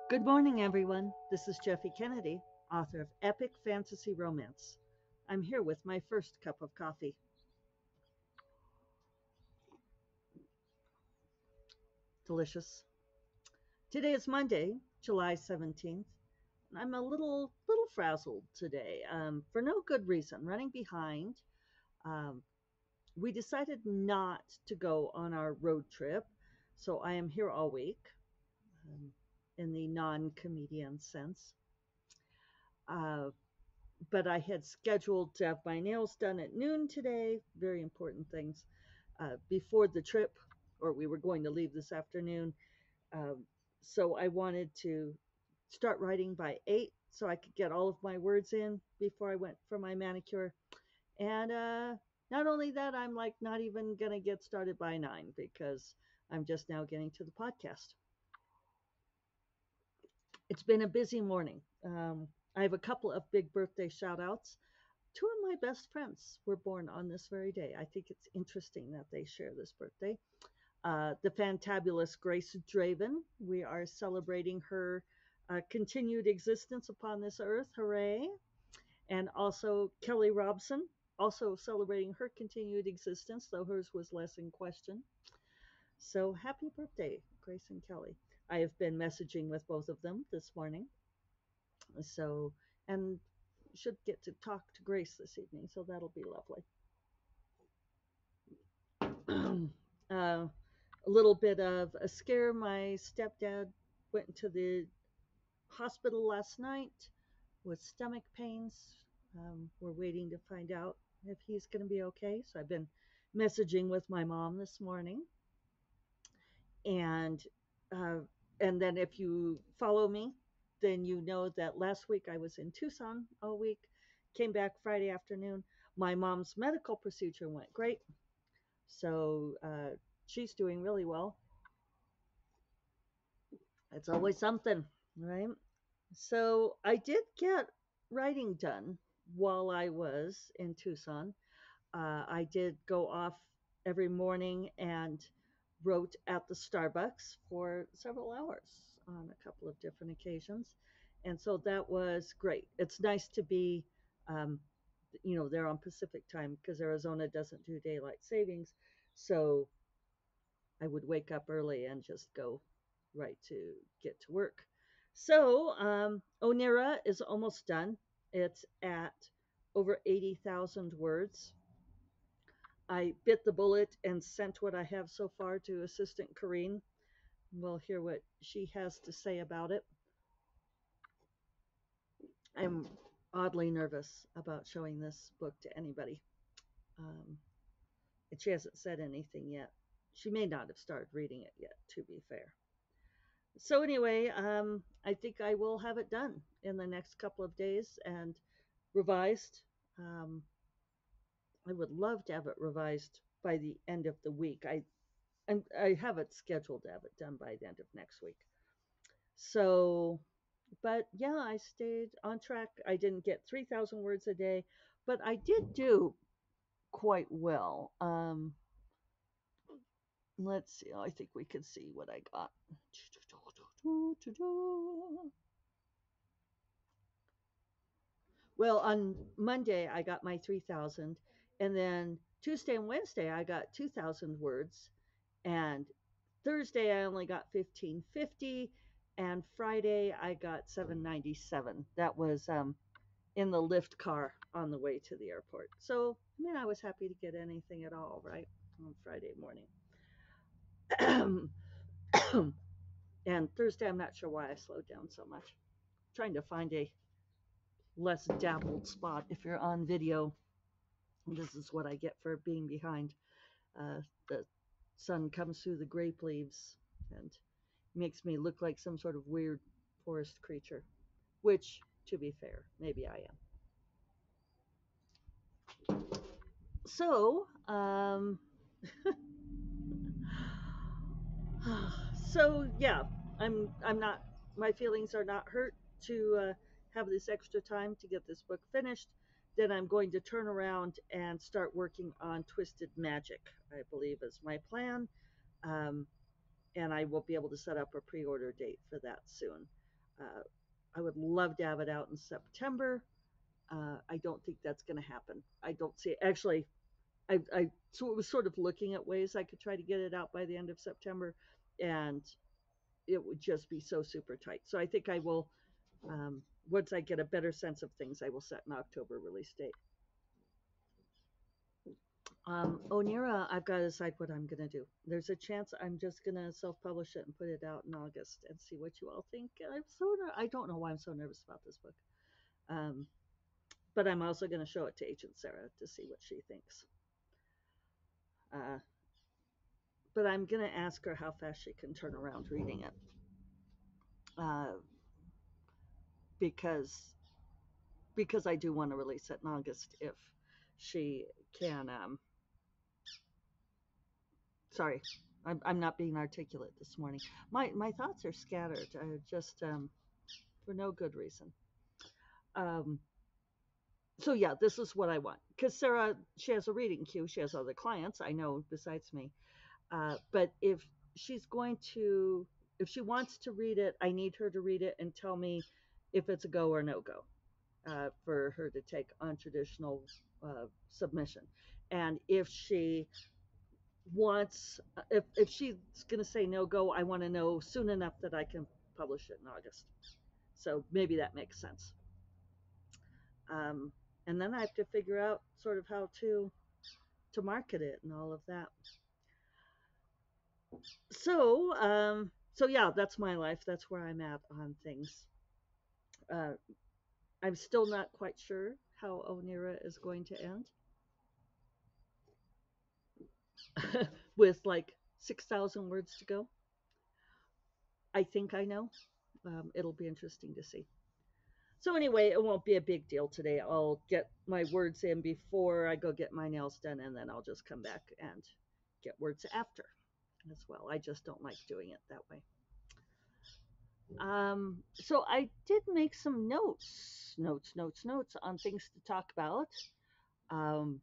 Good morning, everyone. This is Jeffy Kennedy, author of Epic Fantasy Romance. I'm here with my first cup of coffee. Delicious. Today is Monday, July 17th, and I'm a little frazzled today for no good reason. Running behind. Um, we decided not to go on our road trip, so I am here all week um, in the non comedian sense. Uh, but I had scheduled to have my nails done at noon today, very important things, before the trip, or we were going to leave this afternoon. Um, so I wanted to start writing by 8 so I could get all of my words in before I went for my manicure. And not only that, I'm like not even going to get started by 9 because I'm just now getting to the podcast. It's been a busy morning. I have a couple of big birthday shout outs. Two of my best friends were born on this very day. I think it's interesting that they share this birthday. The fantabulous Grace Draven. We are celebrating her continued existence upon this earth. Hooray. And also Kelly Robson, also celebrating her continued existence, though hers was less in question. So happy birthday, Grace and Kelly. I have been messaging with both of them this morning. So, and should get to talk to Grace this evening, so that'll be lovely. A little bit of a scare. My stepdad went into the hospital last night with stomach pains. We're waiting to find out if he's going to be okay. So I've been messaging with my mom this morning, and uh, and then if you follow me, then you know that last week I was in Tucson all week. Came back Friday afternoon. My mom's medical procedure went great, so she's doing really well. It's always something, right? So I did get writing done while I was in Tucson. I did go off every morning and wrote at the Starbucks for several hours on a couple of different occasions. And so that was great. It's nice to be, um, there on Pacific time because Arizona doesn't do daylight savings. So I would wake up early and just go right to get to work. So Onira is almost done. It's at over 80,000 words. I bit the bullet and sent what I have so far to Assistant Corrine. We'll hear what she has to say about it. I'm oddly nervous about showing this book to anybody. Um, and she hasn't said anything yet. She may not have started reading it yet, to be fair. So anyway, I think I will have it done in the next couple of days and revised. Um, I would love to have it revised by the end of the week. I have it scheduled to have it done by the end of next week. So, but yeah, I stayed on track. I didn't get 3,000 words a day, but I did do quite well. Let's see. I think we can see what I got. Well, on Monday I got my 3,000, and then Tuesday and Wednesday I got 2,000 words, and Thursday I only got 1,550, and Friday I got 797. That was in the lift car on the way to the airport. So I mean, I was happy to get anything at all, right, on Friday morning. And Thursday I'm not sure why I slowed down so much. Trying to find a less dappled spot. If you're on video, this is what I get for being behind. The sun comes through the grape leaves and makes me look like some sort of weird forest creature, which, to be fair, maybe I am. So, so yeah, I'm not. My feelings are not hurt to have this extra time to get this book finished. Then I'm going to turn around and start working on Twisted Magic. I believe is my plan. Um, and I will be able to set up a pre-order date for that soon. Uh, I would love to have it out in September. I don't think that's going to happen. I don't see it. Actually, I was sort of looking at ways I could try to get it out by the end of September, and it would just be so super tight. So I think I will, once I get a better sense of things, I will set an October release date. Onira, I've got to decide what I'm going to do. There's a chance I'm just going to self-publish it and put it out in August and see what you all think. I don't know why I'm so nervous about this book. Um, but I'm also going to show it to Agent Sarah to see what she thinks. Uh, but I'm going to ask her how fast she can turn around reading it. Uh, because because I do want to release it in August if she can. Sorry, I'm not being articulate this morning. My thoughts are scattered, just for no good reason. Um, so yeah, this is what I want because Sarah, she has a reading queue. She has other clients I know besides me. But she's going to, if she wants to read it, I need her to read it and tell me if it's a go or no go, for her to take on traditional submission. And if she wants, if she's going to say no go, I want to know soon enough that I can publish it in August. So maybe that makes sense. Um, and then I have to figure out sort of how to market it and all of that. So yeah, that's my life. That's where I'm at on things. Uh, I'm still not quite sure how Onira is going to end, with like 6,000 words to go. I think I know. It'll be interesting to see. So anyway, it won't be a big deal today. I'll get my words in before I go get my nails done, and then I'll just come back and get words after as well. I just don't like doing it that way. So I did make some notes on things to talk about. Um,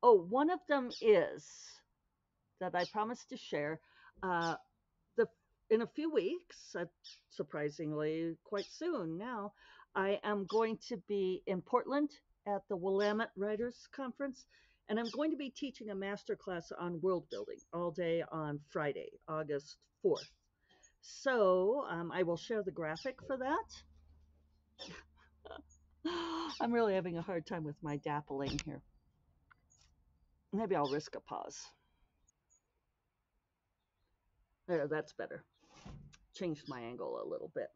one of them is that I promised to share. Uh, the in a few weeks, surprisingly quite soon now, I am going to be in Portland at the Willamette Writers Conference, and I'm going to be teaching a master class on world building all day on Friday, August 4th. So I will share the graphic for that. I'm really having a hard time with my dappling here. Maybe I'll risk a pause. There, that's better. Changed my angle a little bit.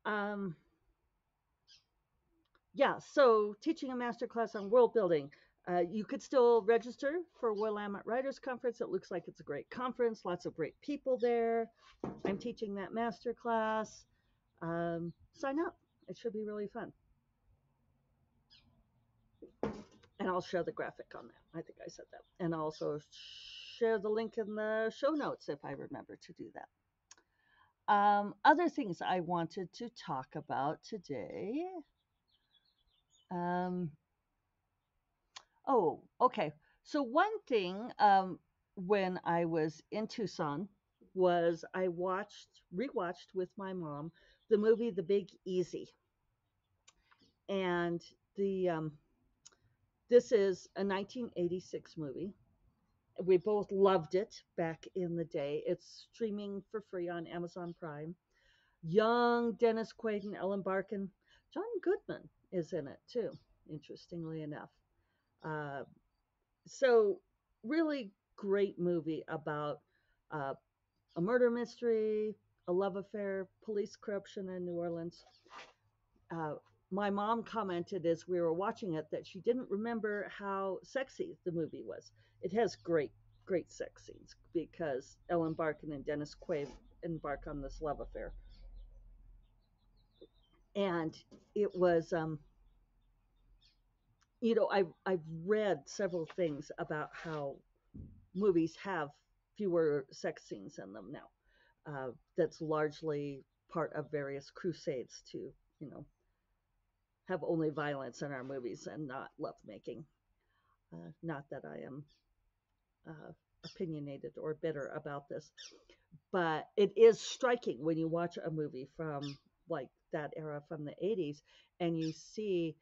Um, yeah, so teaching a master class on world building. You could still register for Willamette Writers Conference. It looks like it's a great conference, lots of great people there. I'm teaching that master class. Sign up. It should be really fun. And I'll share the graphic on that. I think I said that. And I'll also share the link in the show notes if I remember to do that. Other things I wanted to talk about today. Um, okay. So one thing, when I was in Tucson was I rewatched with my mom the movie The Big Easy, and the this is a 1986 movie. We both loved it back in the day. It's streaming for free on Amazon Prime. Young Dennis Quaid and Ellen Barkin. John Goodman is in it too, interestingly enough. Uh, so, really great movie about uh, a murder mystery, a love affair, police corruption in New Orleans. Uh, my mom commented as we were watching it that she didn't remember how sexy the movie was. It has great sex scenes because Ellen Barkin and Dennis Quaid embark on this love affair. And it was, I've read several things about how movies have fewer sex scenes in them now. That's largely part of various crusades to, you know, have only violence in our movies and not lovemaking. Not that I am uh, opinionated or bitter about this, but it is striking when you watch a movie from like that era from the 80s, and you see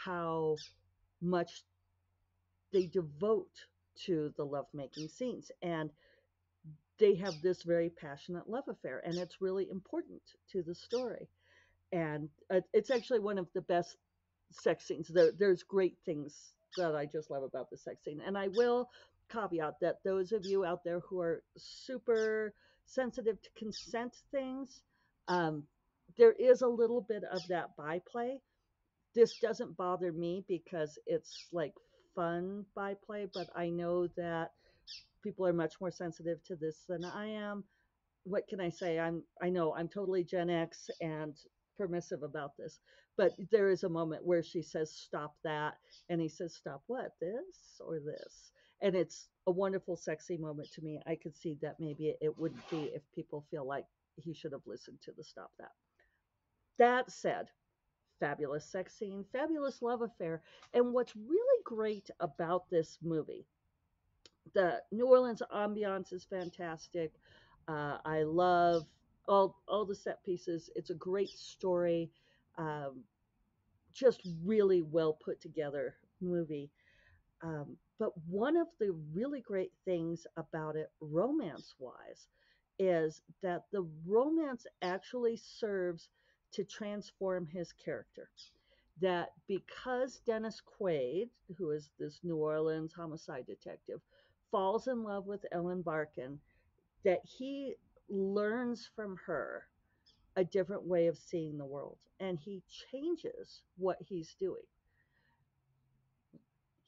how much they devote to the lovemaking scenes. And they have this very passionate love affair, and it's really important to the story. And it's actually one of the best sex scenes. There's great things that I just love about the sex scene. And I will caveat that those of you out there who are super sensitive to consent things, um, there is a little bit of that byplay. This doesn't bother me because it's like fun byplay, but I know that people are much more sensitive to this than I am. What can I say? I know I'm totally Gen X and permissive about this, but there is a moment where she says stop that, and he says stop what, this or this, and it's a wonderful sexy moment to me. I could see that maybe it wouldn't be if people feel like he should have listened to the stop that. That said, fabulous sex scene, fabulous love affair, and what's really great about this movie, the New Orleans ambiance is fantastic. I love all the set pieces. It's a great story. Um, just really well put together movie. But one of the really great things about it, romance wise, is that the romance actually serves to transform his character. That because Dennis Quaid, who is this New Orleans homicide detective, falls in love with Ellen Barkin, that he learns from her a different way of seeing the world, and he changes what he's doing.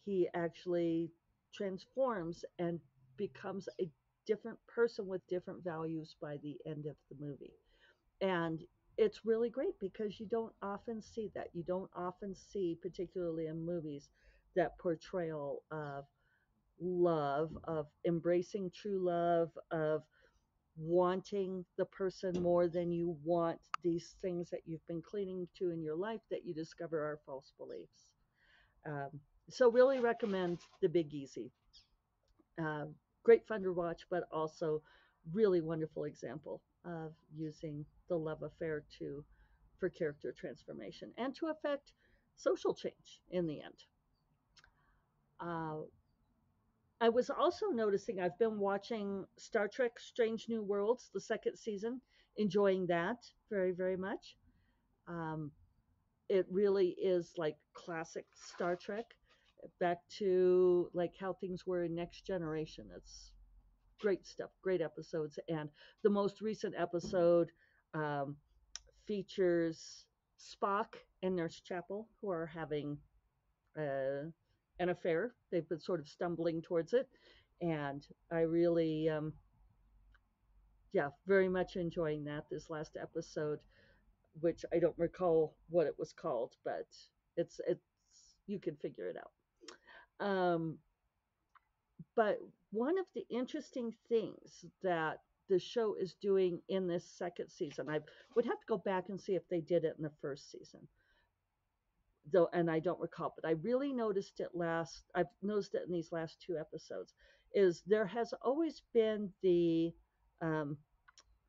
He actually transforms and becomes a different person with different values by the end of the movie. And it's really great because you don't often see that. You don't often see, particularly in movies, that portrayal of love, of embracing true love, of wanting the person more than you want these things that you've been clinging to in your life that you discover are false beliefs. Um, so, really recommend The Big Easy. Uh, Great fun to watch, but also really wonderful example of using the love affair to for character transformation and to affect social change in the end. Uh, I was also noticing I've been watching Star Trek Strange New Worlds, the second season, enjoying that very, very much. Um, it really is like classic Star Trek, back to like how things were in Next Generation. It's great stuff, great episodes. And the most recent episode um, features Spock and Nurse Chapel, who are having uh, an affair. They've been sort of stumbling towards it. And I really, yeah, very much enjoying that this last episode, which I don't recall what it was called, but it's you can figure it out. But one of the interesting things that the show is doing in this second season, I would have to go back and see if they did it in the first season, though, and I don't recall, but I really noticed it last. I've noticed it in these last two episodes. Is there has always been the, um,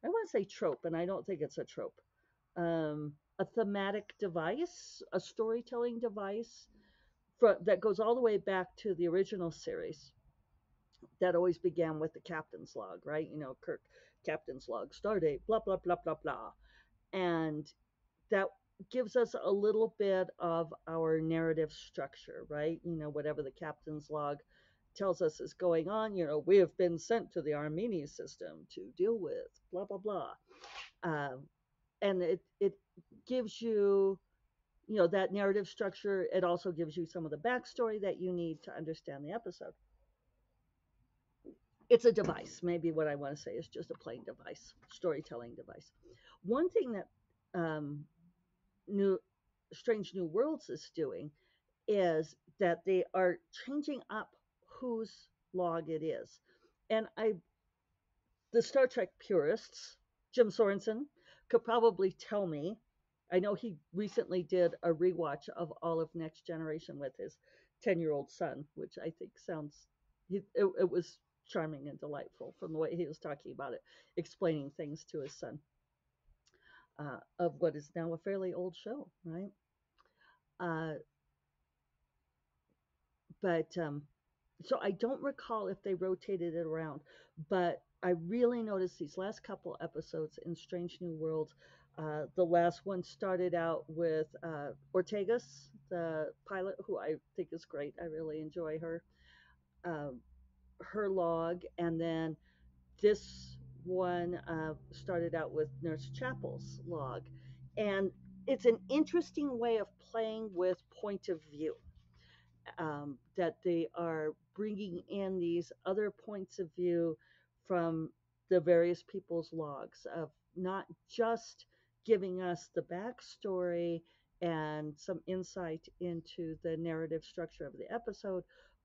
I want to say trope, and I don't think it's a trope, a thematic device, a storytelling device that goes all the way back to the original series that always began with the captain's log, right? You know, Kirk, captain's log, stardate, blah, blah, blah, blah, blah. And that gives us a little bit of our narrative structure, right? You know, whatever the captain's log tells us is going on, you know, we have been sent to the Armini system to deal with, blah, blah, blah. Um, and it gives you, you know, that narrative structure. It also gives you some of the backstory that you need to understand the episode. It's a device. Maybe what I want to say is just a plain device, storytelling device. One thing that new Strange New Worlds is doing is that they are changing up whose log it is. And the Star Trek purists, Jim Sorensen, could probably tell me. I know he recently did a rewatch of all of Next Generation with his 10-year-old son, which I think sounds, it was charming and delightful from the way he was talking about it, explaining things to his son. of what is now a fairly old show, right? Uh, but so I don't recall if they rotated it around, but I really noticed these last couple episodes in Strange New Worlds. The last one started out with Ortegas, the pilot, who I think is great. I really enjoy her. Um, her log, and then this one started out with Nurse Chapel's log, and it's an interesting way of playing with point of view, that they are bringing in these other points of view from the various people's logs, of not just giving us the backstory and some insight into the narrative structure of the episode,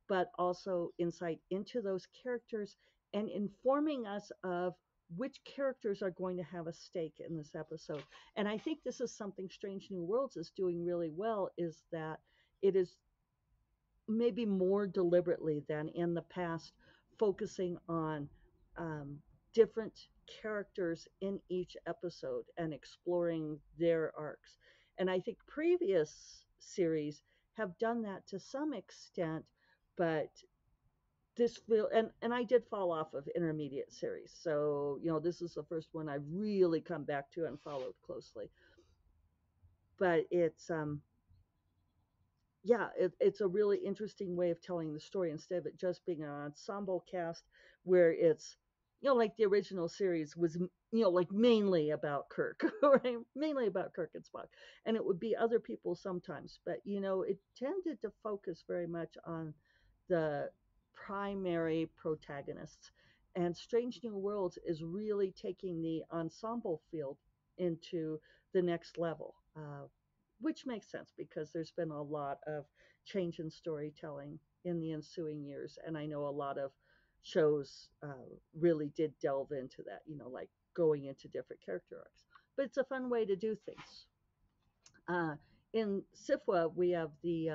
but also insight into those characters and informing us of which characters are going to have a stake in this episode. And I think this is something Strange New Worlds is doing really well, is that it is maybe more deliberately than in the past, focusing on um, different characters in each episode and exploring their arcs. And I think previous series have done that to some extent, but this feel and I did fall off of intermediate series. So, this is the first one I've really come back to and followed closely. But it's a really interesting way of telling the story instead of it just being an ensemble cast where it's, like the original series was, like mainly about Kirk, right? Mainly about Kirk and Spock. And it would be other people sometimes, but, it tended to focus very much on the primary protagonists. And Strange New Worlds is really taking the ensemble field into the next level. Which makes sense because there's been a lot of change in storytelling in the ensuing years, and I know a lot of shows really did delve into that, like going into different character arcs. But it's a fun way to do things. Uh, in SIFWA, we have the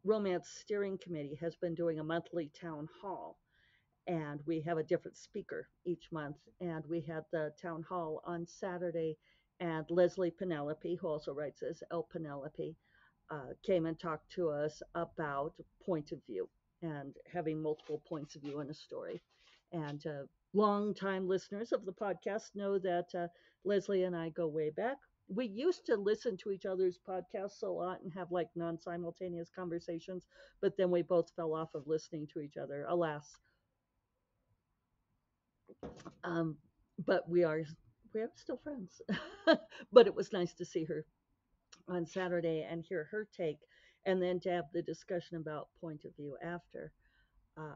Romance Steering Committee has been doing a monthly town hall, and we have a different speaker each month. And we had the town hall on Saturday, and Leslie Penelope, who also writes as El Penelope, came and talked to us about point of view and having multiple points of view in a story. And long-time listeners of the podcast know that Leslie and I go way back. We used to listen to each other's podcasts a lot and have like non-simultaneous conversations, but then we both fell off of listening to each other, alas. Um, but we are still friends. But it was nice to see her on Saturday and hear her take, and then to have the discussion about point of view after.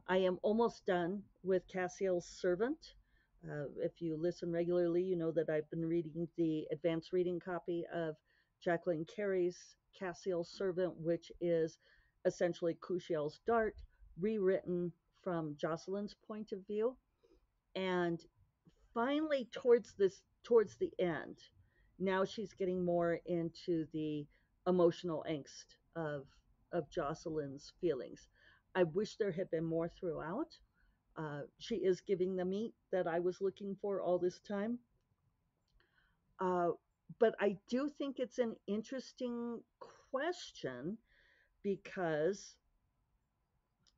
I am almost done with Casio's Servant. If you listen regularly, you know that I've been reading the advanced reading copy of Jacqueline Carey's Casio Servant, which is essentially Kushiel's Dart rewritten from Jocelyn's point of view. And finally, towards the end, now she's getting more into the emotional angst of Jocelyn's feelings. I wish there had been more throughout. She is giving the meat that I was looking for all this time. Uh, but I do think it's an interesting question because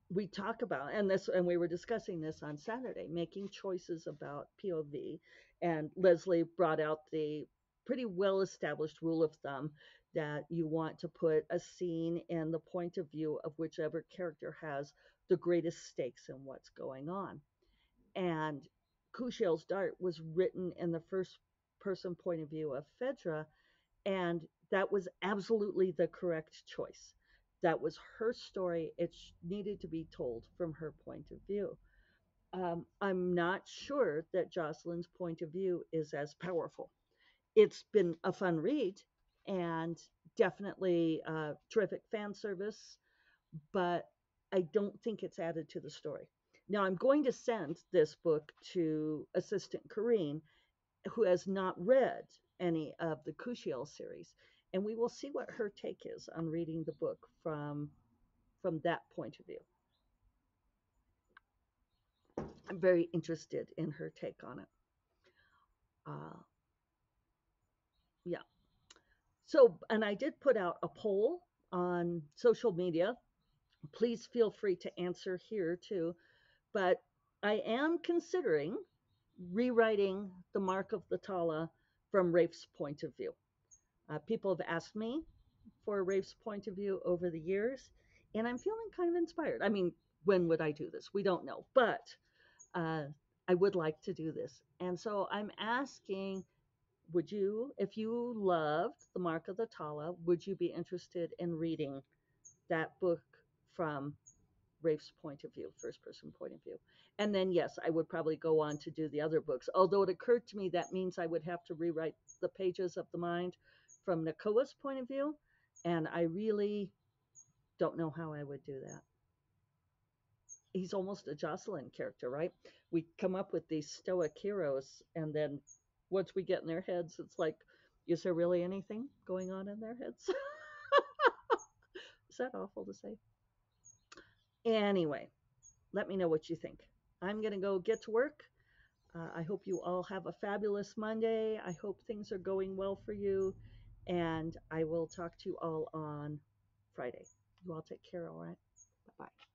we talk about and we were discussing this on Saturday, making choices about POV, and Leslie brought out the pretty well established rule of thumb that you want to put a scene in the point of view of whichever character has the greatest stakes in what's going on. And Kushiel's Dart was written in the first person point of view of Phaedra, and that was absolutely the correct choice. That was her story. It needed to be told from her point of view. I'm not sure that Jocelyn's point of view is as powerful. It's been a fun read and definitely terrific fan service, but I don't think it's added to the story. Now, I'm going to send this book to Assistant Corrine, who has not read any of the Kushiel series, and we will see what her take is on reading the book from that point of view. I'm very interested in her take on it. Uh, Yeah. So, and I did put out a poll on social media. Please feel free to answer here too. But I am considering rewriting the Mark of the Tala from Rafe's point of view. People have asked me for Rafe's point of view over the years, and I'm feeling kind of inspired. I mean, when would I do this? We don't know, but uh, I would like to do this. And so I'm asking, would you, if you loved The Mark of the Tala, would you be interested in reading that book from Rafe's point of view, first person point of view? And then, yes, I would probably go on to do the other books. Although it occurred to me that means I would have to rewrite the pages of the mind from Nakoa's point of view. And I really don't know how I would do that. He's almost a Jocelyn character, right? We come up with these stoic heroes, and then once we get in their heads, it's like, is there really anything going on in their heads? Is that awful to say? Anyway, let me know what you think. I'm going to go get to work. I hope you all have a fabulous Monday. I hope things are going well for you. And I will talk to you all on Friday. You all take care, all right? Bye bye.